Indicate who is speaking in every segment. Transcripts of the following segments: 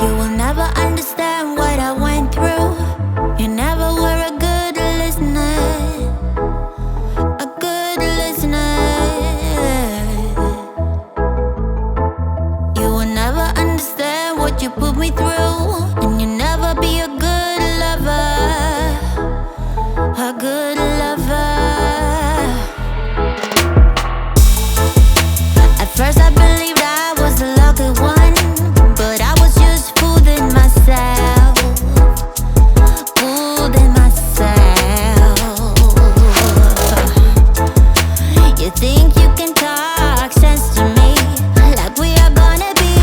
Speaker 1: You will never understand what I went through. You never were a good listener. A good listener. You will never understand what you put me through. And you'll never be a good lover. A good lover. At first I believed I was the lucky one, but I was just fooling myself. Fooling myself. You think you can talk sense to me, like we are gonna be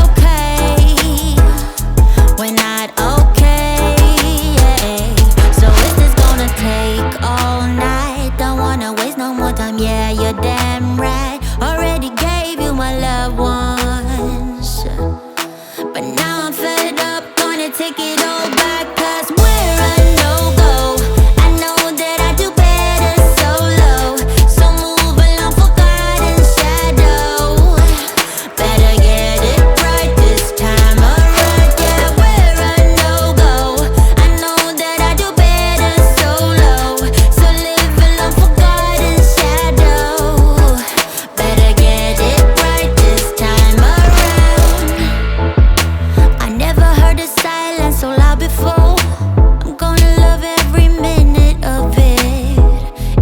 Speaker 1: okay. We're not okay, yeah. So is this gonna take all night? Don't wanna waste no more time, yeah, you're damn right. Already gave you my love once, but now I'm fed up, gonna take it all back. Cause we're a no-go. I know that I do better solo, so move along, forgotten shadow. Better get it right this time around. Yeah, we're a no-go. I know that I do better solo, so live along, forgotten shadow. Better get it right this time around. I never heard a silence so loud before. I'm gonna love every minute of it,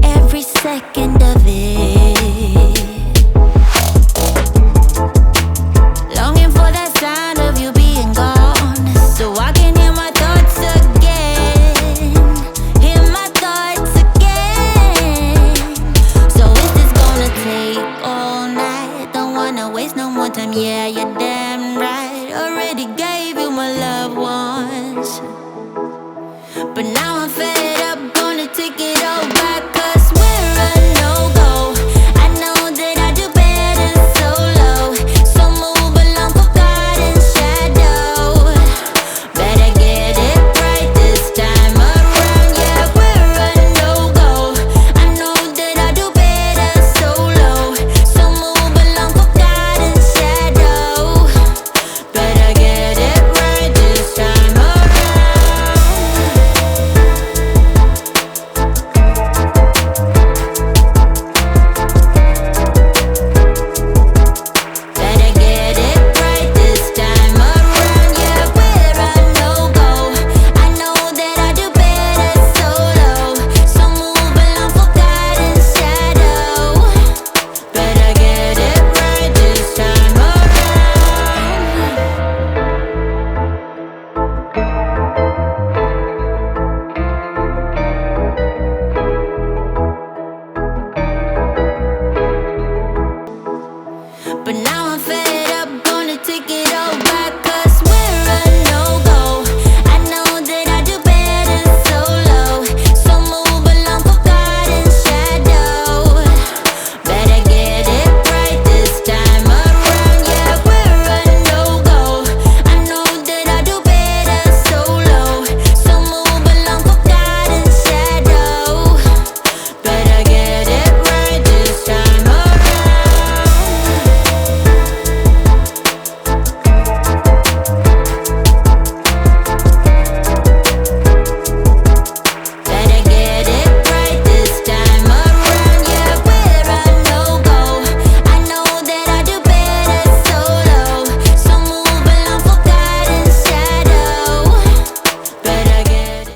Speaker 1: every second